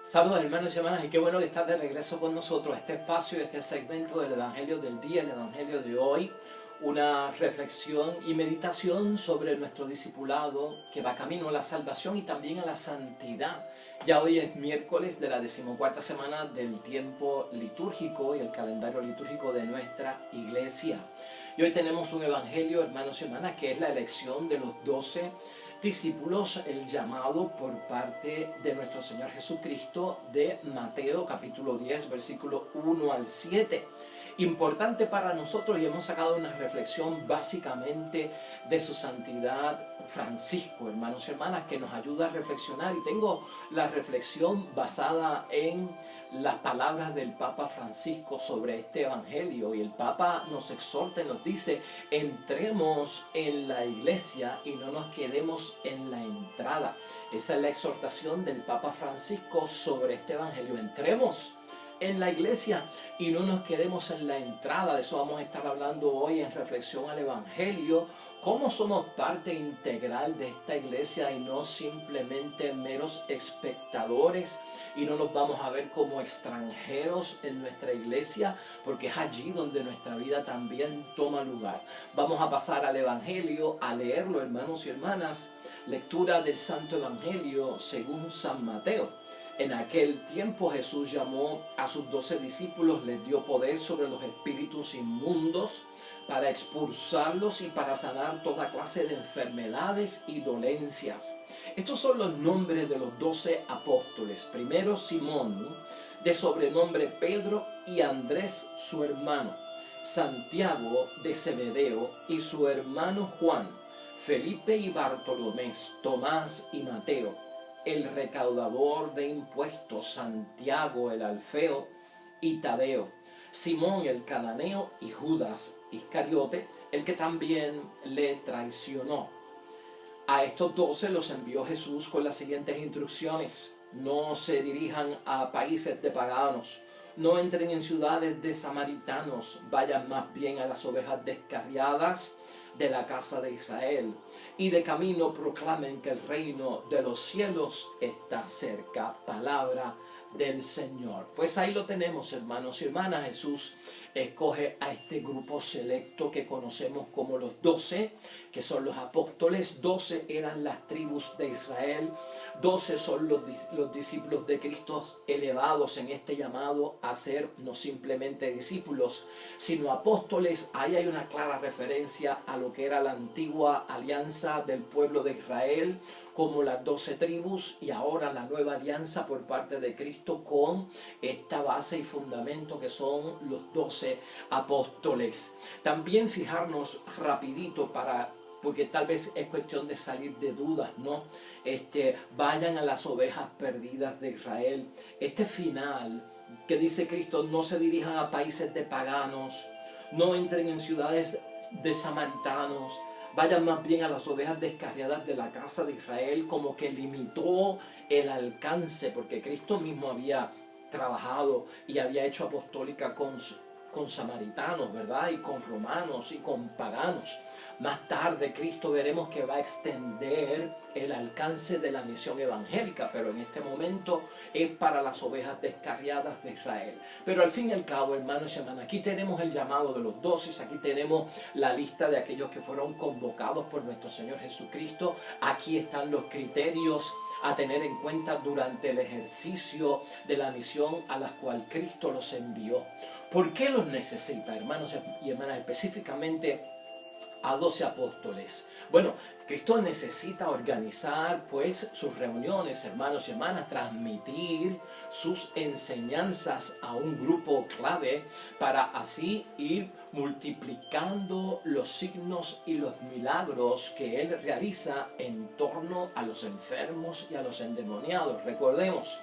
Saludos hermanos y hermanas, y qué bueno que estás de regreso con nosotros a este espacio, este segmento del Evangelio del día, el Evangelio de hoy, una reflexión y meditación sobre nuestro discipulado que va camino a la salvación y también a la santidad. Ya hoy es miércoles de la 14ª semana del tiempo litúrgico y el calendario litúrgico de nuestra iglesia. Y hoy tenemos un Evangelio, hermanos y hermanas, que es la elección de los 12 discípulos, el llamado por parte de nuestro Señor Jesucristo, de Mateo capítulo 10 versículo 1 al 7. Importante para nosotros, y hemos sacado una reflexión básicamente de su santidad Francisco, hermanos y hermanas, que nos ayuda a reflexionar. Y tengo la reflexión basada en las palabras del Papa Francisco sobre este evangelio, y el Papa nos exhorta y nos dice: entremos en la iglesia y no nos quedemos en la entrada. Esa es la exhortación del Papa Francisco sobre este evangelio. Entremos en la iglesia y no nos quedemos en la entrada. De eso vamos a estar hablando hoy en Reflexión al Evangelio. Cómo somos parte integral de esta iglesia y no simplemente meros espectadores, y no nos vamos a ver como extranjeros en nuestra iglesia, porque es allí donde nuestra vida también toma lugar. Vamos a pasar al Evangelio, a leerlo, hermanos y hermanas. Lectura del Santo Evangelio según San Mateo. En aquel tiempo Jesús llamó a sus 12 discípulos, les dio poder sobre los espíritus inmundos para expulsarlos y para sanar toda clase de enfermedades y dolencias. Estos son los nombres de los 12 apóstoles. Primero, Simón, de sobrenombre Pedro, y Andrés, su hermano; Santiago de Zebedeo y su hermano Juan; Felipe y Bartolomé; Tomás y Mateo, el recaudador de impuestos; Santiago el Alfeo y Tadeo; Simón el cananeo; y Judas Iscariote, el que también le traicionó. A estos 12 los envió Jesús con las siguientes instrucciones: no se dirijan a países de paganos, no entren en ciudades de samaritanos, vayan más bien a las ovejas descarriadas de la casa de Israel, y de camino proclamen que el reino de los cielos está cerca. Palabra del Señor. Pues ahí lo tenemos, hermanos y hermanas. Jesús escoge a este grupo selecto que conocemos como los 12, que son los apóstoles. 12 eran las tribus de Israel. 12 son los discípulos de Cristo elevados en este llamado a ser no simplemente discípulos, sino apóstoles. Ahí hay una clara referencia a lo que era la antigua alianza del pueblo de Israel, como las 12 tribus, y ahora la nueva alianza por parte de Cristo con esta base y fundamento que son los 12 apóstoles. También fijarnos rapidito porque tal vez es cuestión de salir de dudas, ¿no? Vayan a las ovejas perdidas de Israel. Este final que dice Cristo: no se dirijan a países de paganos, no entren en ciudades de samaritanos, vayan más bien a las ovejas descarriadas de la casa de Israel, como que limitó el alcance, porque Cristo mismo había trabajado y había hecho apostólica con samaritanos, ¿verdad? Y con romanos y con paganos. Más tarde Cristo veremos que va a extender el alcance de la misión evangélica, pero en este momento es para las ovejas descarriadas de Israel. Pero al fin y al cabo, hermanos y hermanas, aquí tenemos el llamado de los 12, aquí tenemos la lista de aquellos que fueron convocados por nuestro Señor Jesucristo. Aquí están los criterios a tener en cuenta durante el ejercicio de la misión a la cual Cristo los envió. ¿Por qué los necesita, hermanos y hermanas, específicamente a 12 apóstoles? Bueno, Cristo necesita organizar pues sus reuniones, hermanos y hermanas, transmitir sus enseñanzas a un grupo clave para así ir multiplicando los signos y los milagros que Él realiza en torno a los enfermos y a los endemoniados. Recordemos,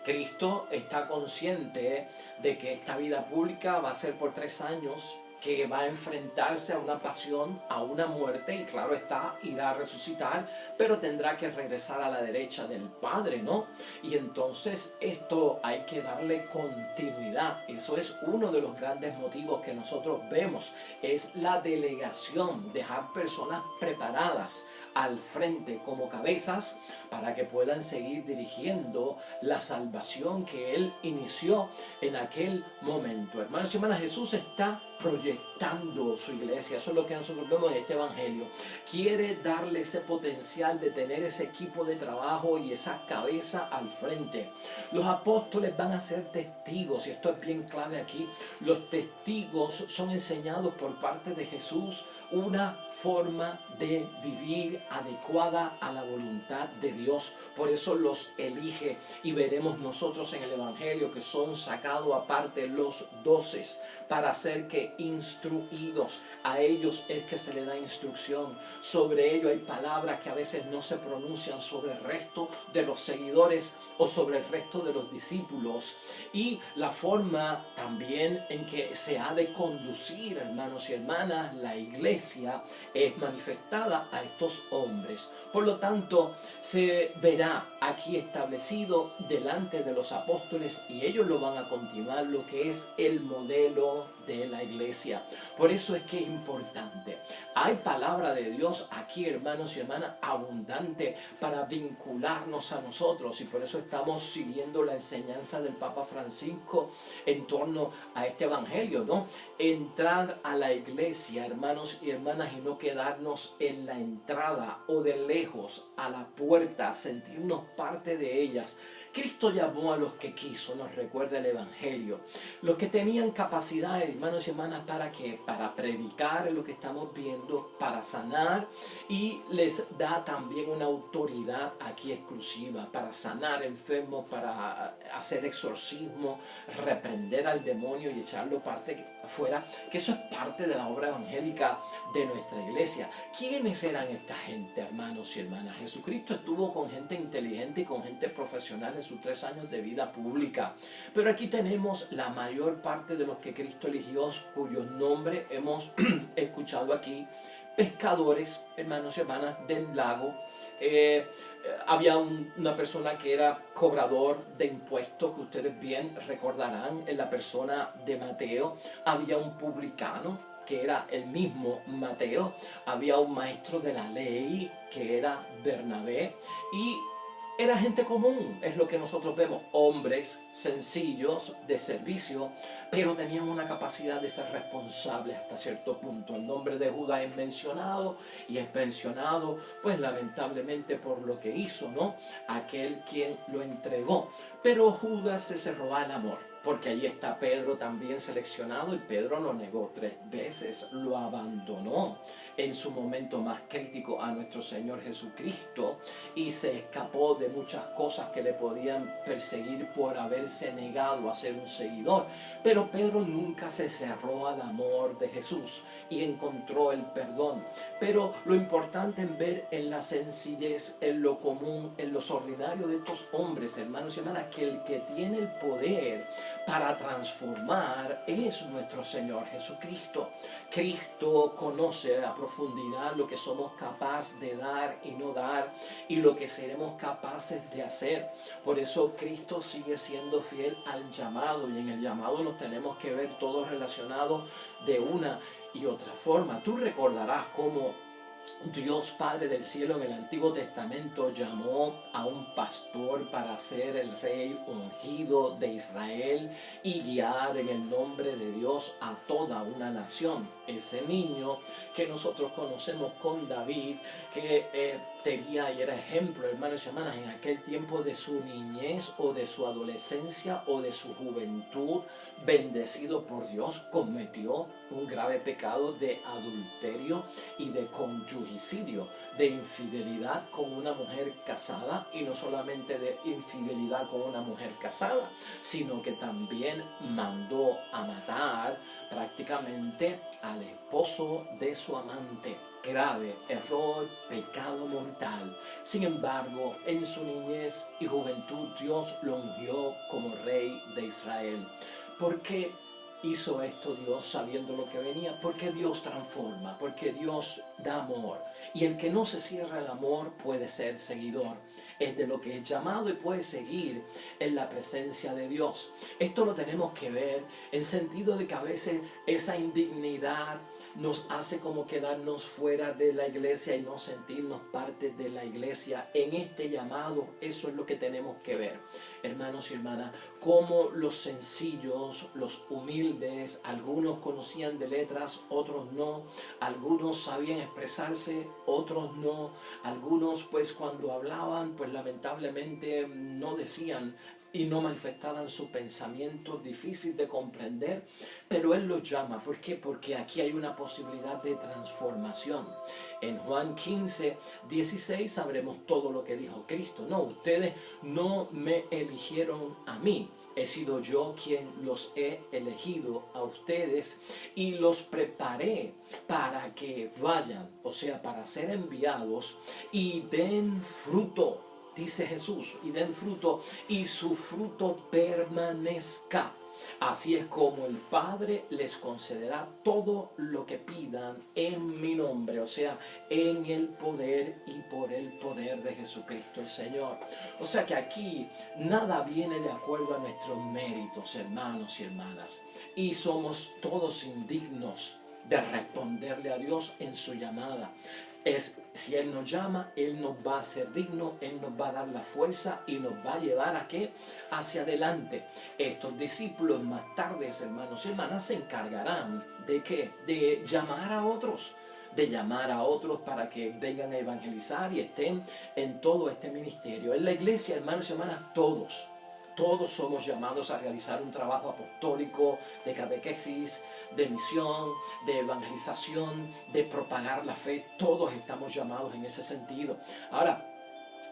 Cristo está consciente de que esta vida pública va a ser por 3 años, que va a enfrentarse a una pasión, a una muerte, y claro está, irá a resucitar, pero tendrá que regresar a la derecha del Padre, ¿no? Y entonces esto hay que darle continuidad. Eso es uno de los grandes motivos que nosotros vemos, es la delegación, dejar personas preparadas al frente como cabezas para que puedan seguir dirigiendo la salvación que Él inició en aquel momento. Hermanos y hermanas, Jesús está proyectando su iglesia. Eso es lo que nosotros vemos en este evangelio. Quiere darle ese potencial de tener ese equipo de trabajo y esa cabeza al frente. Los apóstoles van a ser testigos, y esto es bien clave aquí. Los testigos son enseñados por parte de Jesús una forma de vivir adecuada a la voluntad de Dios. Por eso los elige, y veremos nosotros en el evangelio que son sacados aparte los 12 para ser que instruidos. A ellos es que se les da instrucción. Sobre ellos hay palabras que a veces no se pronuncian sobre el resto de los seguidores o sobre el resto de los discípulos. Y la forma también en que se ha de conducir, hermanos y hermanas, la iglesia es manifestada a estos hombres. Por lo tanto, se verá aquí establecido delante de los apóstoles, y ellos lo van a continuar, lo que es el modelo de la iglesia. Por eso es que es importante. Hay palabra de Dios aquí, hermanos y hermanas, abundante para vincularnos a nosotros, y por eso estamos siguiendo la enseñanza del Papa Francisco en torno a este evangelio, ¿no? Entrar a la iglesia, hermanos y hermanas, y no quedarnos en la entrada o de lejos a la puerta, sentirnos parte de ellas. Cristo llamó a los que quiso, nos recuerda el evangelio. Los que tenían capacidad, hermanos y hermanas, ¿para qué? Para predicar lo que estamos viendo, para sanar, y les da también una autoridad aquí exclusiva para sanar enfermos, para hacer exorcismo, reprender al demonio y echarlo afuera, que eso es parte de la obra evangélica de nuestra iglesia. ¿Quiénes eran esta gente, hermanos y hermanas? Jesucristo estuvo con gente inteligente y con gente profesional en sus 3 años de vida pública, pero aquí tenemos la mayor parte de los que Cristo eligió, cuyos nombres hemos escuchado aquí: pescadores, hermanos y hermanas, del lago. Había una persona que era cobrador de impuestos, que ustedes bien recordarán en la persona de Mateo. Había un publicano, que era el mismo Mateo. Había un maestro de la ley, que era Bernabé, y era gente común, es lo que nosotros vemos, hombres sencillos de servicio, pero tenían una capacidad de ser responsables hasta cierto punto. El nombre de Judas es mencionado, y es mencionado, pues lamentablemente, por lo que hizo, ¿no? Aquel quien lo entregó. Pero Judas se cerró al amor, porque allí está Pedro también seleccionado, y Pedro lo negó 3 veces, lo abandonó en su momento más crítico a nuestro Señor Jesucristo, y se escapó de muchas cosas que le podían perseguir por haberse negado a ser un seguidor. Pero Pedro nunca se cerró al amor de Jesús y encontró el perdón. Pero lo importante en ver en la sencillez, en lo común, en los ordinarios de estos hombres, hermanos y hermanas, que el que tiene el poder para transformar es nuestro Señor Jesucristo. Cristo conoce a profundidad lo que somos capaces de dar y no dar, y lo que seremos capaces de hacer. Por eso Cristo sigue siendo fiel al llamado, y en el llamado nos tenemos que ver todos relacionados de una y otra forma. Tú recordarás cómo Dios Padre del cielo en el Antiguo Testamento llamó a un pastor para ser el rey ungido de Israel y guiar en el nombre de Dios a toda una nación. Ese niño que nosotros conocemos con David, que tenía y era ejemplo, hermanos y hermanas, en aquel tiempo de su niñez o de su adolescencia o de su juventud, bendecido por Dios, cometió un grave pecado de adulterio y de conyugicidio, de infidelidad con una mujer casada, y no solamente de infidelidad con una mujer casada, sino que también mandó a matar prácticamente al esposo de su amante. Grave error, pecado mortal. Sin embargo, en su niñez y juventud Dios lo ungió como rey de Israel. ¿Por qué hizo esto Dios sabiendo lo que venía? Porque Dios transforma, porque Dios da amor. Y el que no se cierra al amor puede ser seguidor. Es de lo que es llamado y puede seguir en la presencia de Dios. Esto lo tenemos que ver en sentido de que a veces esa indignidad nos hace como quedarnos fuera de la iglesia y no sentirnos parte de la iglesia. En este llamado, eso es lo que tenemos que ver, hermanos y hermanas, como los sencillos, los humildes, algunos conocían de letras, otros no, algunos sabían expresarse, otros no, algunos pues cuando hablaban pues lamentablemente no decían y no manifestaban su pensamiento difícil de comprender, pero Él los llama. ¿Por qué? Porque aquí hay una posibilidad de transformación. En Juan 15, 16 sabremos todo lo que dijo Cristo. No, ustedes no me eligieron a mí. He sido yo quien los he elegido a ustedes y los preparé para que vayan, o sea, para ser enviados y den fruto. Dice Jesús, y den fruto, y su fruto permanezca. Así es como el Padre les concederá todo lo que pidan en mi nombre, o sea, en el poder y por el poder de Jesucristo el Señor. O sea que aquí nada viene de acuerdo a nuestros méritos, hermanos y hermanas, y somos todos indignos de responderle a Dios en su llamada. Si Él nos llama, Él nos va a hacer dignos, Él nos va a dar la fuerza y nos va a llevar ¿a qué? Hacia adelante. Estos discípulos más tarde, hermanos y hermanas, se encargarán ¿de qué? De llamar a otros. De llamar a otros para que vengan a evangelizar y estén en todo este ministerio. En la iglesia, hermanos y hermanas, todos somos llamados a realizar un trabajo apostólico, de catequesis, de misión, de evangelización, de propagar la fe. Todos estamos llamados en ese sentido. Ahora,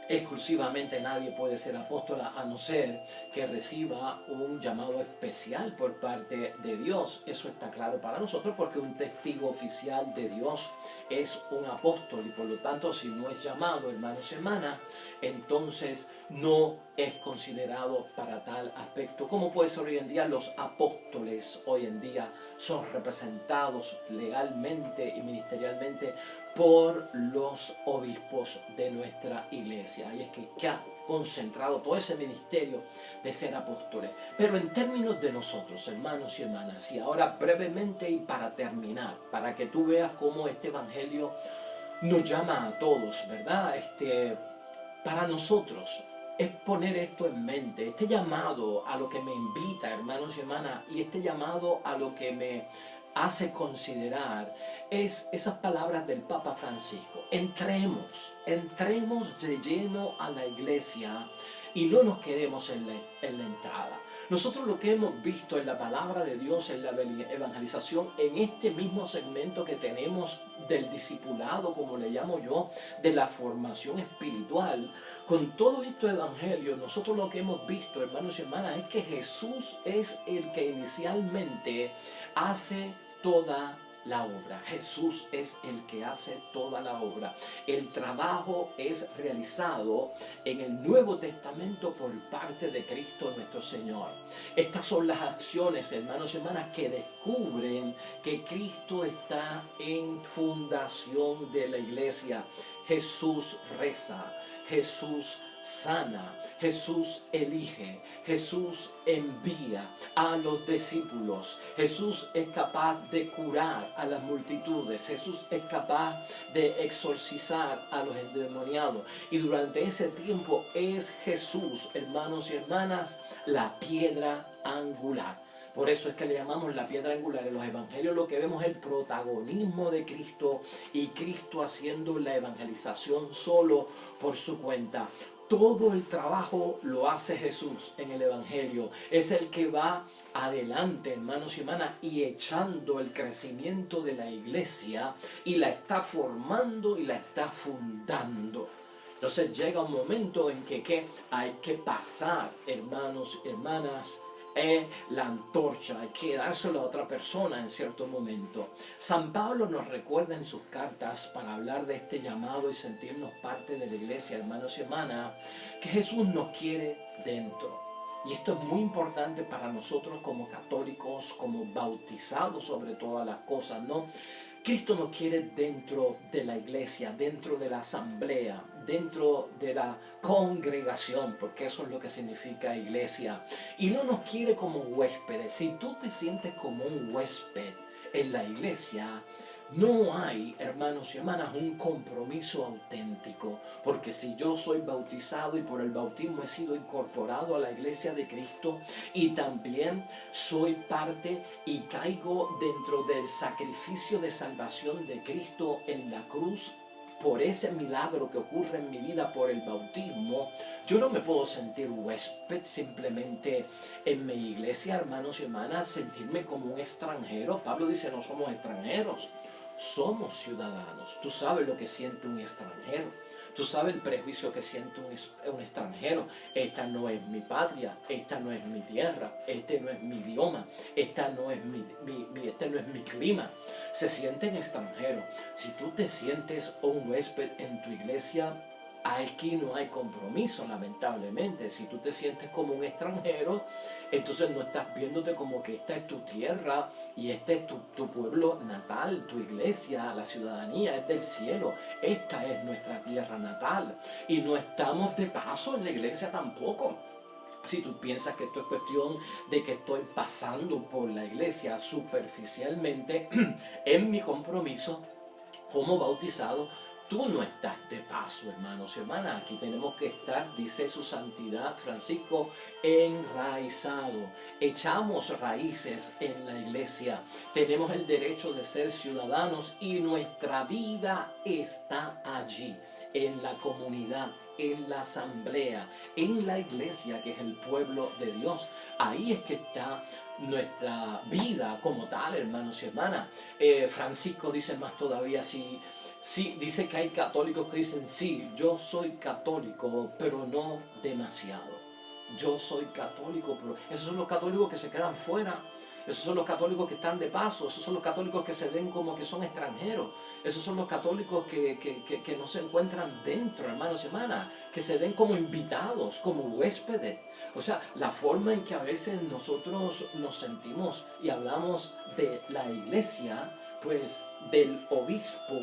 exclusivamente nadie puede ser apóstol a no ser que reciba un llamado especial por parte de Dios. Eso está claro para nosotros porque un testigo oficial de Dios es un apóstol y por lo tanto si no es llamado, hermanos y hermanas, entonces no es considerado para tal aspecto. ¿Cómo puede ser hoy en día? Los apóstoles hoy en día son representados legalmente y ministerialmente por los obispos de nuestra iglesia. Y es que ha concentrado todo ese ministerio de ser apóstoles. Pero en términos de nosotros, hermanos y hermanas, y ahora brevemente y para terminar, para que tú veas cómo este evangelio nos llama a todos, ¿verdad? Para nosotros es poner esto en mente, este llamado a lo que me invita, hermanos y hermanas, y este llamado a lo que me hace considerar es esas palabras del Papa Francisco. Entremos de lleno a la iglesia y no nos quedemos en la entrada. Nosotros lo que hemos visto en la palabra de Dios, en la evangelización, en este mismo segmento que tenemos del discipulado, como le llamo yo, de la formación espiritual, con todo este evangelio, nosotros lo que hemos visto, hermanos y hermanas, es que Jesús es el que inicialmente hace toda la obra. Jesús es el que hace toda la obra. El trabajo es realizado en el Nuevo Testamento por parte de Cristo nuestro Señor. Estas son las acciones, hermanos y hermanas, que descubren que Cristo está en fundación de la iglesia. Jesús reza, Jesús sana, Jesús elige, Jesús envía a los discípulos, Jesús es capaz de curar a las multitudes, Jesús es capaz de exorcizar a los endemoniados y durante ese tiempo es Jesús, hermanos y hermanas, la piedra angular. Por eso es que le llamamos la piedra angular. En los evangelios lo que vemos es el protagonismo de Cristo y Cristo haciendo la evangelización solo por su cuenta. Todo el trabajo lo hace Jesús en el evangelio. Es el que va adelante, hermanos y hermanas, y echando el crecimiento de la iglesia y la está formando y la está fundando. Entonces llega un momento en que hay que pasar, hermanos y hermanas, la antorcha, hay que dárselo a otra persona en cierto momento. San Pablo nos recuerda en sus cartas, para hablar de este llamado y sentirnos parte de la iglesia, hermanos y hermanas, que Jesús nos quiere dentro. Y esto es muy importante para nosotros como católicos, como bautizados sobre todas las cosas, ¿no? Cristo nos quiere dentro de la iglesia, dentro de la asamblea, dentro de la congregación, porque eso es lo que significa iglesia. Y no nos quiere como huéspedes. Si tú te sientes como un huésped en la iglesia, No hay, hermanos y hermanas, un compromiso auténtico, porque si yo soy bautizado y por el bautismo he sido incorporado a la iglesia de Cristo y también soy parte y caigo dentro del sacrificio de salvación de Cristo en la cruz, por ese milagro que ocurre en mi vida por el bautismo, yo no me puedo sentir huésped simplemente en mi iglesia, hermanos y hermanas, sentirme como un extranjero. Pablo dice, no somos extranjeros, somos ciudadanos. Tú sabes lo que siente un extranjero. Tú sabes el prejuicio que siente un extranjero. Esta no es mi patria, esta no es mi tierra, este no es mi idioma, esta no es este no es mi clima. Se sienten extranjeros. Si tú te sientes un huésped en tu iglesia, aquí no hay compromiso, lamentablemente. Si tú te sientes como un extranjero, entonces no estás viéndote como que esta es tu tierra y este es tu pueblo natal, tu iglesia, la ciudadanía es del cielo. Esta es nuestra tierra natal y no estamos de paso en la iglesia tampoco. Si tú piensas que esto es cuestión de que estoy pasando por la iglesia superficialmente, en mi compromiso como bautizado, tú no estás de paso, hermanos y hermanas. Aquí tenemos que estar, dice su santidad Francisco, enraizado. Echamos raíces en la iglesia. Tenemos el derecho de ser ciudadanos y nuestra vida está allí, en la comunidad, en la asamblea, en la iglesia, que es el pueblo de Dios. Ahí es que está nuestra vida como tal, hermanos y hermanas. Francisco dice más todavía, sí, dice que hay católicos que dicen, sí, yo soy católico, pero no demasiado. Yo soy católico, pero esos son los católicos que se quedan fuera. Esos son los católicos que están de paso. Esos son los católicos que se ven como que son extranjeros. Esos son los católicos que no se encuentran dentro, hermanos y hermanas, que se ven como invitados, como huéspedes. O sea, la forma en que a veces nosotros nos sentimos y hablamos de la iglesia, pues del obispo,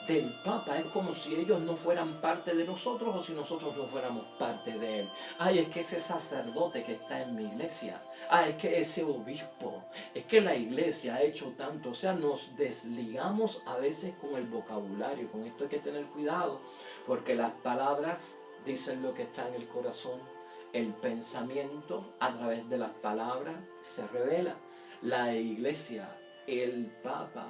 del papa, es como si ellos no fueran parte de nosotros o si nosotros no fuéramos parte de él. Ay, es que ese sacerdote que está en mi iglesia, es que ese obispo, es que la iglesia ha hecho tanto. O sea, nos desligamos a veces con el vocabulario. Con esto hay que tener cuidado, porque las palabras dicen lo que está en el corazón. El pensamiento a través de las palabras se revela. La iglesia, el papa,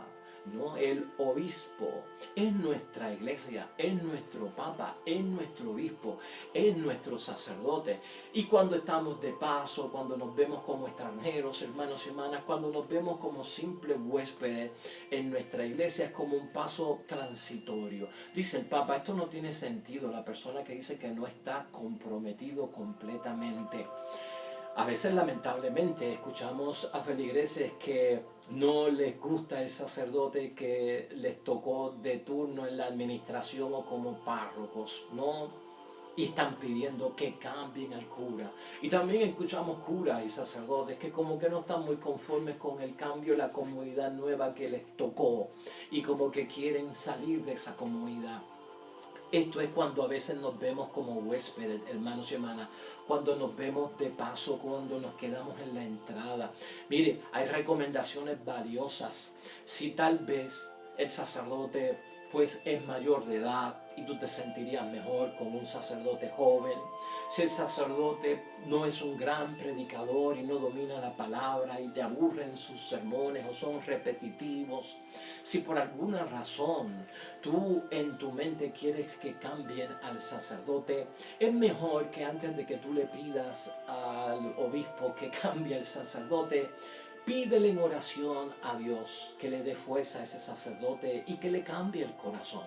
¿no? El obispo es nuestra iglesia, es nuestro papa, es nuestro obispo, es nuestro sacerdote. Y cuando estamos de paso, cuando nos vemos como extranjeros, hermanos y hermanas, cuando nos vemos como simples huéspedes en nuestra iglesia, es como un paso transitorio. Dice el papa, esto no tiene sentido. La persona que dice que no está comprometido completamente. A veces, lamentablemente, escuchamos a feligreses que no les gusta el sacerdote que les tocó de turno en la administración o como párrocos, ¿no? Y están pidiendo que cambien al cura. Y también escuchamos curas y sacerdotes que como que no están muy conformes con el cambio, la comunidad nueva que les tocó, y como que quieren salir de esa comunidad. Esto es cuando a veces nos vemos como huéspedes, hermanos y hermanas, cuando nos vemos de paso, cuando nos quedamos en la entrada. Mire, hay recomendaciones valiosas. Si tal vez el sacerdote pues es mayor de edad y tú te sentirías mejor con un sacerdote joven, si el sacerdote no es un gran predicador y no domina la palabra y te aburren sus sermones o son repetitivos, si por alguna razón tú en tu mente quieres que cambien al sacerdote, es mejor que antes de que tú le pidas al obispo que cambie al sacerdote, pídele en oración a Dios que le dé fuerza a ese sacerdote y que le cambie el corazón.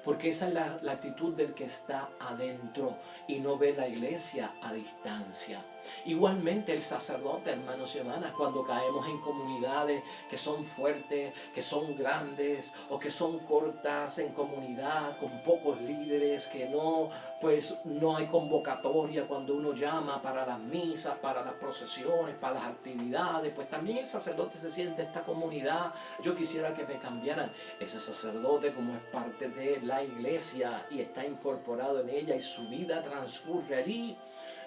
Porque esa es la actitud del que está adentro y no ve la iglesia a distancia. Igualmente el sacerdote, hermanos y hermanas, cuando caemos en comunidades que son fuertes, que son grandes o que son cortas, en comunidad con pocos líderes, que no hay convocatoria cuando uno llama para las misas, para las procesiones, para las actividades, pues también el sacerdote se siente esta comunidad. Yo quisiera que me cambiaran. Ese sacerdote, como es parte de la iglesia y está incorporado en ella y su vida transcurre allí,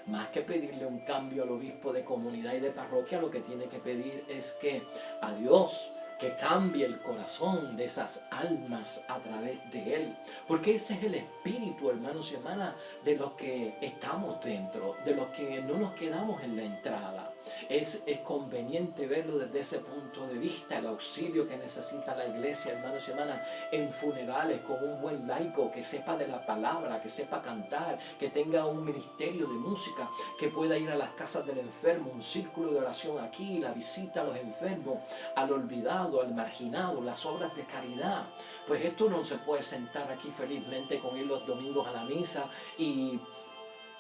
más que pedirle un cambio al obispo de comunidad y de parroquia, lo que tiene que pedir es que a Dios que cambie el corazón de esas almas a través de Él. Porque ese es el espíritu, hermanos y hermanas, de los que estamos dentro, de los que no nos quedamos en la entrada. Es conveniente verlo desde ese punto de vista, el auxilio que necesita la iglesia, hermanos y hermanas, en funerales, con un buen laico que sepa de la palabra, que sepa cantar, que tenga un ministerio de música, que pueda ir a las casas del enfermo, un círculo de oración aquí, la visita a los enfermos, al olvidado, al marginado, las obras de caridad. Pues esto no se puede sentar aquí felizmente con ir los domingos a la misa y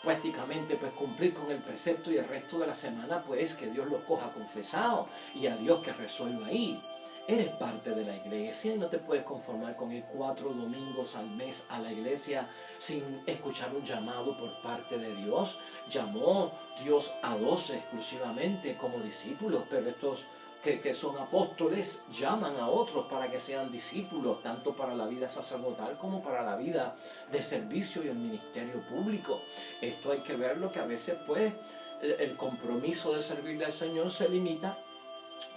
prácticamente pues cumplir con el precepto y el resto de la semana pues que Dios los coja confesado y a Dios que resuelva ahí. Eres parte de la iglesia y no te puedes conformar con ir 4 domingos al mes a la iglesia sin escuchar un llamado por parte de Dios. Llamó Dios a 12 exclusivamente como discípulos, pero estos que son apóstoles llaman a otros para que sean discípulos, tanto para la vida sacerdotal como para la vida de servicio y el ministerio público. Esto hay que verlo, que a veces pues el compromiso de servirle al Señor se limita,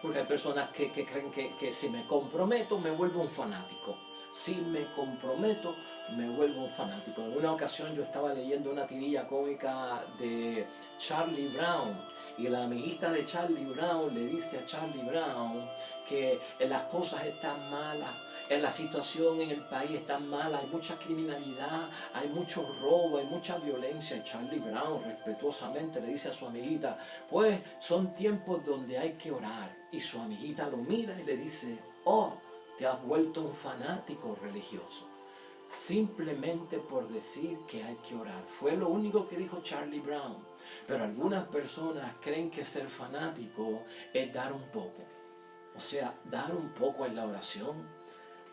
porque hay personas que creen que si me comprometo me vuelvo un fanático. Si me comprometo me vuelvo un fanático. En una ocasión yo estaba leyendo una tirilla cómica de Charlie Brown, y la amiguita de Charlie Brown le dice a Charlie Brown que las cosas están malas, la situación en el país está mala, hay mucha criminalidad, hay mucho robo, hay mucha violencia. Y Charlie Brown respetuosamente le dice a su amiguita, pues son tiempos donde hay que orar. Y su amiguita lo mira y le dice, oh, te has vuelto un fanático religioso. Simplemente por decir que hay que orar. Fue lo único que dijo Charlie Brown. Pero algunas personas creen que ser fanático es dar un poco. O sea, dar un poco en la oración.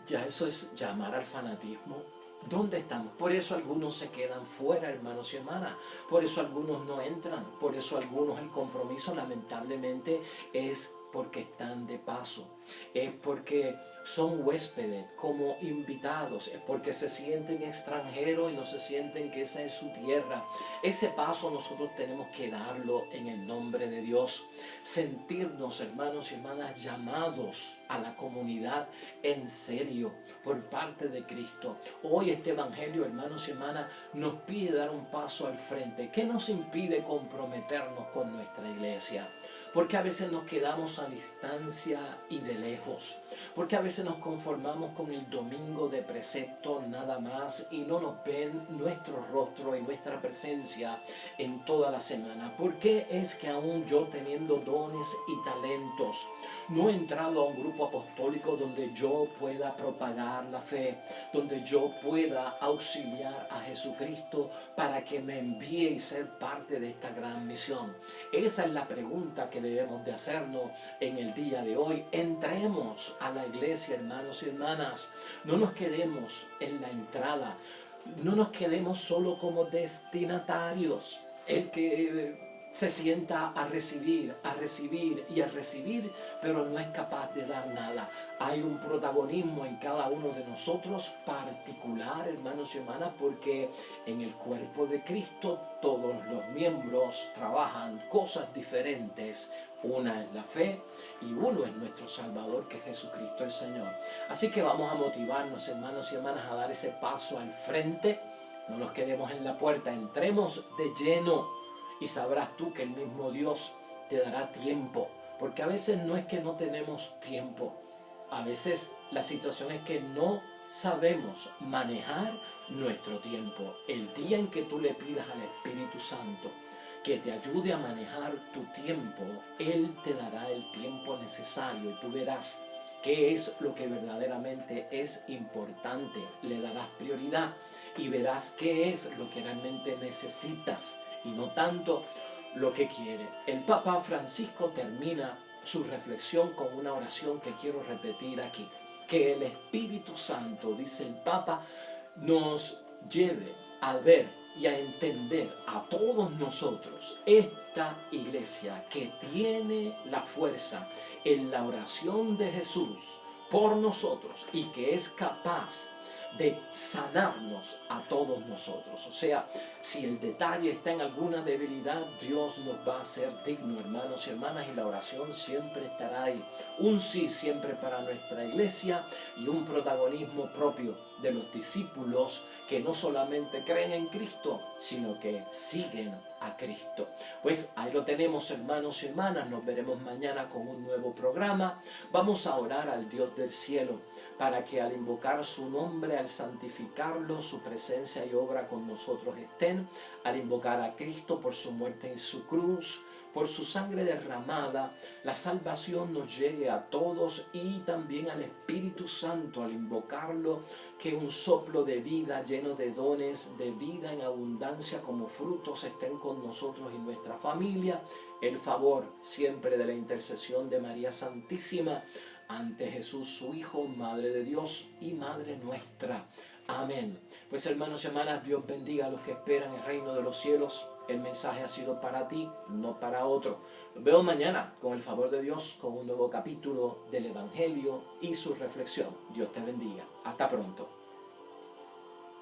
Ya eso es llamar al fanatismo. ¿Dónde estamos? Por eso algunos se quedan fuera, hermanos y hermanas. Por eso algunos no entran. Por eso algunos el compromiso lamentablemente es porque están de paso. Es porque son huéspedes, como invitados. Es porque se sienten extranjeros y no se sienten que esa es su tierra. Ese paso nosotros tenemos que darlo en el nombre de Dios. Sentirnos, hermanos y hermanas, llamados a la comunidad en serio por parte de Cristo. Hoy este evangelio, hermanos y hermanas, nos pide dar un paso al frente. ¿Qué nos impide comprometernos con nuestra iglesia? Porque a veces nos quedamos a distancia y de lejos. Porque a veces nos conformamos con el domingo de precepto nada más y no nos ven nuestro rostro y nuestra presencia en toda la semana. ¿Por qué es que aún yo, teniendo dones y talentos, no he entrado a un grupo apostólico donde yo pueda propagar la fe, donde yo pueda auxiliar a Jesucristo para que me envíe y ser parte de esta gran misión? Esa es la pregunta que debemos de hacernos en el día de hoy. Entremos a la iglesia, hermanos y hermanas. No nos quedemos en la entrada. No nos quedemos solo como destinatarios. El que se sienta a recibir y a recibir, pero no es capaz de dar nada. Hay un protagonismo en cada uno de nosotros particular, hermanos y hermanas, porque en el cuerpo de Cristo todos los miembros trabajan cosas diferentes. Una es la fe y uno es nuestro Salvador, que es Jesucristo el Señor. Así que vamos a motivarnos, hermanos y hermanas, a dar ese paso al frente. No nos quedemos en la puerta, entremos de lleno. Y sabrás tú que el mismo Dios te dará tiempo. Porque a veces no es que no tenemos tiempo. A veces la situación es que no sabemos manejar nuestro tiempo. El día en que tú le pidas al Espíritu Santo que te ayude a manejar tu tiempo, Él te dará el tiempo necesario y tú verás qué es lo que verdaderamente es importante. Le darás prioridad y verás qué es lo que realmente necesitas y no tanto lo que quiere. El Papa Francisco termina su reflexión con una oración que quiero repetir aquí. Que el Espíritu Santo, dice el Papa, nos lleve a ver y a entender a todos nosotros esta iglesia que tiene la fuerza en la oración de Jesús por nosotros y que es capaz de sanarnos a todos nosotros. O sea, si el detalle está en alguna debilidad, Dios nos va a hacer digno, hermanos y hermanas, y la oración siempre estará ahí. Un sí siempre para nuestra iglesia y un protagonismo propio de los discípulos que no solamente creen en Cristo, sino que siguen a Cristo. Pues ahí lo tenemos, hermanos y hermanas. Nos veremos mañana con un nuevo programa. Vamos a orar al Dios del cielo para que al invocar su nombre, al santificarlo, su presencia y obra con nosotros estén, al invocar a Cristo por su muerte en su cruz, por su sangre derramada, la salvación nos llegue a todos, y también al Espíritu Santo al invocarlo, que un soplo de vida lleno de dones, de vida en abundancia como frutos estén con nosotros y nuestra familia. El favor siempre de la intercesión de María Santísima ante Jesús, su Hijo, Madre de Dios y Madre nuestra. Amén. Pues hermanos y hermanas, Dios bendiga a los que esperan el reino de los cielos. El mensaje ha sido para ti, no para otro. Nos vemos mañana, con el favor de Dios, con un nuevo capítulo del Evangelio y su reflexión. Dios te bendiga. Hasta pronto.